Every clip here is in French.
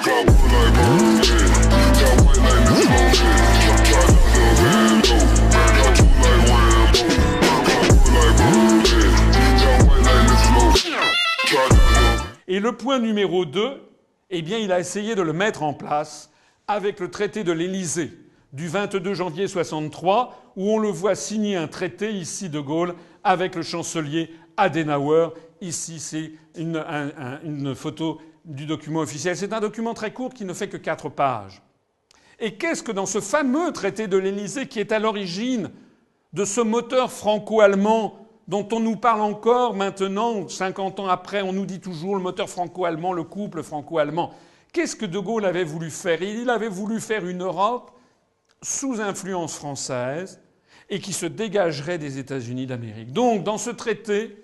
Et le point numéro 2, eh bien, il a essayé de le mettre en place avec le traité de l'Élysée du 22 janvier 63, où on le voit signer un traité, ici de Gaulle, avec le chancelier Adenauer. Ici, c'est une photo du document officiel. C'est un document très court qui ne fait que 4 pages. Et qu'est-ce que dans ce fameux traité de l'Élysée, qui est à l'origine de ce moteur franco-allemand dont on nous parle encore maintenant, 50 ans après, on nous dit toujours le moteur franco-allemand, le couple franco-allemand. Qu'est-ce que De Gaulle avait voulu faire? Il avait voulu faire une Europe sous influence française et qui se dégagerait des États-Unis d'Amérique. Donc, dans ce traité,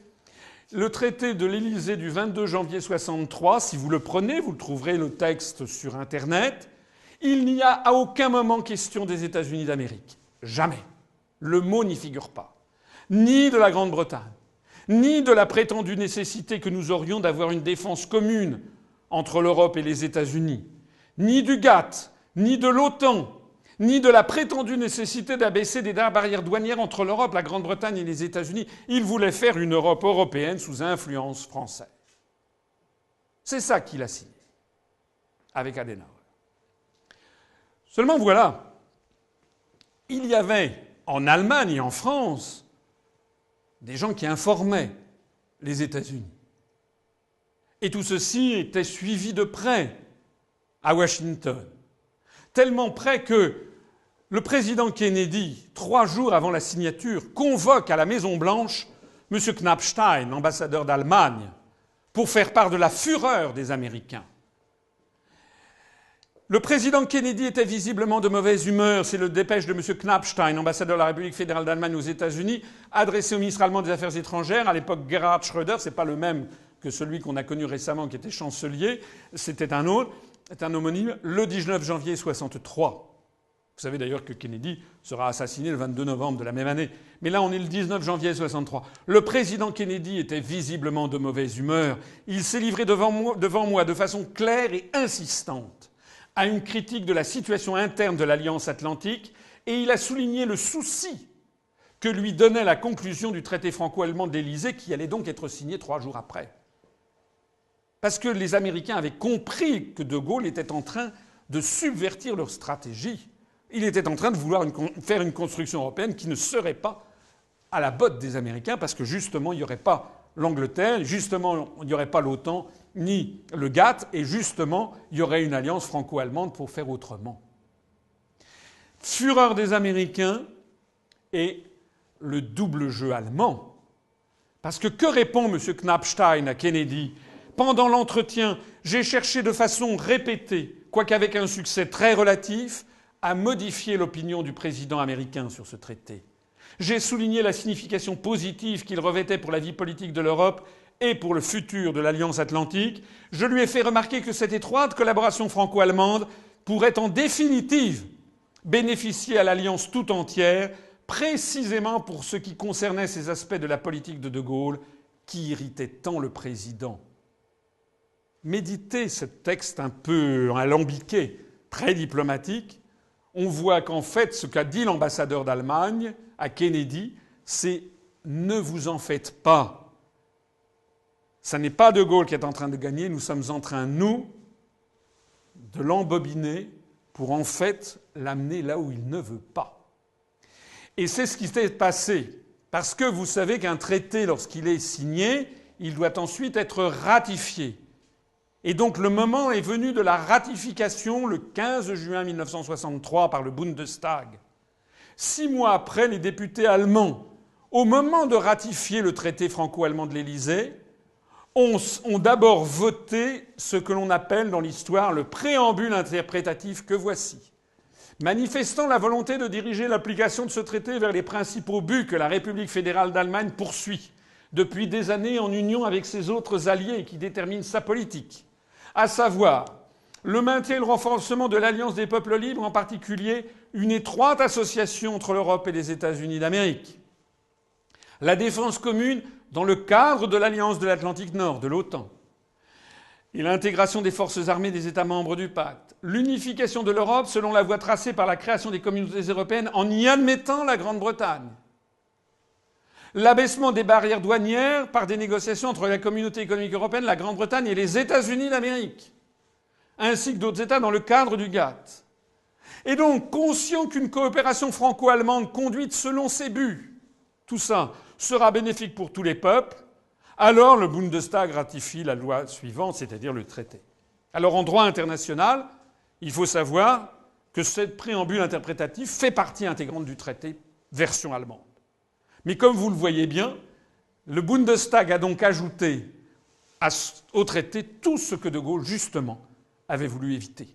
le traité de l'Élysée du 22 janvier 63, si vous le prenez, vous le trouverez le texte sur Internet, il n'y a à aucun moment question des États-Unis d'Amérique. Jamais. Le mot n'y figure pas. Ni de la Grande-Bretagne, ni de la prétendue nécessité que nous aurions d'avoir une défense commune entre l'Europe et les États-Unis, ni du GATT, ni de l'OTAN, ni de la prétendue nécessité d'abaisser des barrières douanières entre l'Europe, la Grande-Bretagne et les États-Unis. Il voulait faire une Europe européenne sous influence française. C'est ça qu'il a signé, avec Adenauer. Seulement voilà, il y avait en Allemagne et en France des gens qui informaient les États-Unis. Et tout ceci était suivi de près à Washington. Tellement près que le président Kennedy, 3 jours avant la signature, convoque à la Maison-Blanche M. Knappstein, ambassadeur d'Allemagne, pour faire part de la fureur des Américains. Le président Kennedy était visiblement de mauvaise humeur. C'est le dépêche de M. Knappstein, ambassadeur de la République fédérale d'Allemagne aux États-Unis, adressé au ministre allemand des Affaires étrangères, à l'époque Gerhard Schröder. C'est pas le même que celui qu'on a connu récemment, qui était chancelier. C'était un autre. C'est un homonyme. Le 19 janvier 63. Vous savez d'ailleurs que Kennedy sera assassiné le 22 novembre de la même année. Mais là, on est le 19 janvier 63. Le président Kennedy était visiblement de mauvaise humeur. Il s'est livré devant moi de façon claire et insistante à une critique de la situation interne de l'Alliance atlantique, et il a souligné le souci que lui donnait la conclusion du traité franco-allemand de l'Élysée, qui allait donc être signé 3 jours après. Parce que les Américains avaient compris que De Gaulle était en train de subvertir leur stratégie. Il était en train de vouloir faire une construction européenne qui ne serait pas à la botte des Américains, parce que justement, il n'y aurait pas l'Angleterre, justement, il n'y aurait pas l'OTAN, ni le GATT, et justement, il y aurait une alliance franco-allemande pour faire autrement. Fureur des Américains et le double jeu allemand. Parce que répond M. Knappstein à Kennedy? Pendant l'entretien, j'ai cherché de façon répétée, quoique avec un succès très relatif, à modifier l'opinion du président américain sur ce traité. J'ai souligné la signification positive qu'il revêtait pour la vie politique de l'Europe et pour le futur de l'Alliance atlantique. Je lui ai fait remarquer que cette étroite collaboration franco-allemande pourrait en définitive bénéficier à l'Alliance tout entière, précisément pour ce qui concernait ces aspects de la politique de De Gaulle qui irritaient tant le président. Méditez ce texte un peu alambiqué, très diplomatique. On voit qu'en fait, ce qu'a dit l'ambassadeur d'Allemagne à Kennedy, c'est « ne vous en faites pas ». Ce n'est pas De Gaulle qui est en train de gagner, nous sommes en train, nous, de l'embobiner pour en fait l'amener là où il ne veut pas. Et c'est ce qui s'est passé. Parce que vous savez qu'un traité, lorsqu'il est signé, il doit ensuite être ratifié. Et donc le moment est venu de la ratification le 15 juin 1963 par le Bundestag. 6 mois après, les députés allemands, au moment de ratifier le traité franco-allemand de l'Élysée, ont d'abord voté ce que l'on appelle dans l'histoire le préambule interprétatif que voici. Manifestant la volonté de diriger l'application de ce traité vers les principaux buts que la République fédérale d'Allemagne poursuit depuis des années en union avec ses autres alliés qui déterminent sa politique, à savoir le maintien et le renforcement de l'Alliance des peuples libres, en particulier une étroite association entre l'Europe et les États-Unis d'Amérique, la défense commune dans le cadre de l'Alliance de l'Atlantique Nord, de l'OTAN, et l'intégration des forces armées des États membres du pacte, l'unification de l'Europe selon la voie tracée par la création des communautés européennes en y admettant la Grande-Bretagne, l'abaissement des barrières douanières par des négociations entre la communauté économique européenne, la Grande-Bretagne et les États-Unis d'Amérique, ainsi que d'autres États dans le cadre du GATT. Et donc, conscient qu'une coopération franco-allemande conduite selon ces buts, tout ça sera bénéfique pour tous les peuples, alors le Bundestag ratifie la loi suivante, c'est-à-dire le traité. Alors en droit international, il faut savoir que cette préambule interprétative fait partie intégrante du traité, version allemande. Mais comme vous le voyez bien, le Bundestag a donc ajouté au traité tout ce que De Gaulle, justement, avait voulu éviter.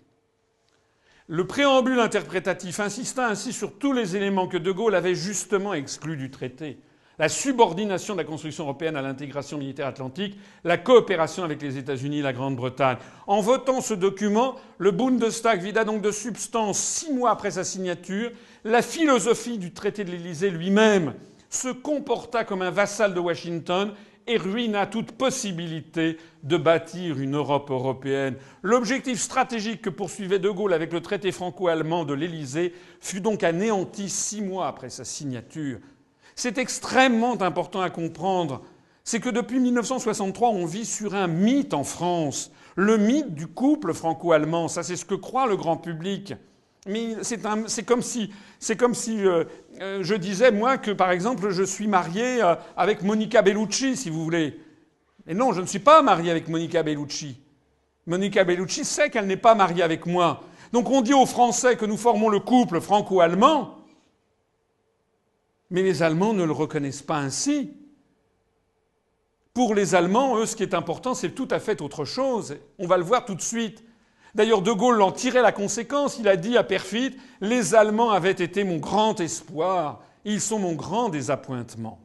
Le préambule interprétatif insista ainsi sur tous les éléments que De Gaulle avait justement exclus du traité. La subordination de la construction européenne à l'intégration militaire atlantique, la coopération avec les États-Unis et la Grande-Bretagne. En votant ce document, le Bundestag vida donc de substance, 6 mois après sa signature, la philosophie du traité de l'Élysée lui-même, se comporta comme un vassal de Washington et ruina toute possibilité de bâtir une Europe européenne. L'objectif stratégique que poursuivait De Gaulle avec le traité franco-allemand de l'Élysée fut donc anéanti 6 mois après sa signature. C'est extrêmement important à comprendre. C'est que depuis 1963, on vit sur un mythe en France. Le mythe du couple franco-allemand. Ça, c'est ce que croit le grand public. Mais c'est comme si je disais, moi, que par exemple, je suis marié avec Monica Bellucci, si vous voulez. Et non, je ne suis pas marié avec Monica Bellucci. Monica Bellucci sait qu'elle n'est pas mariée avec moi. Donc on dit aux Français que nous formons le couple franco-allemand, mais les Allemands ne le reconnaissent pas ainsi. Pour les Allemands, eux, ce qui est important, c'est tout à fait autre chose. On va le voir tout de suite. D'ailleurs, De Gaulle en tirait la conséquence. Il a dit à Perfit « Les Allemands avaient été mon grand espoir. Ils sont mon grand désappointement. »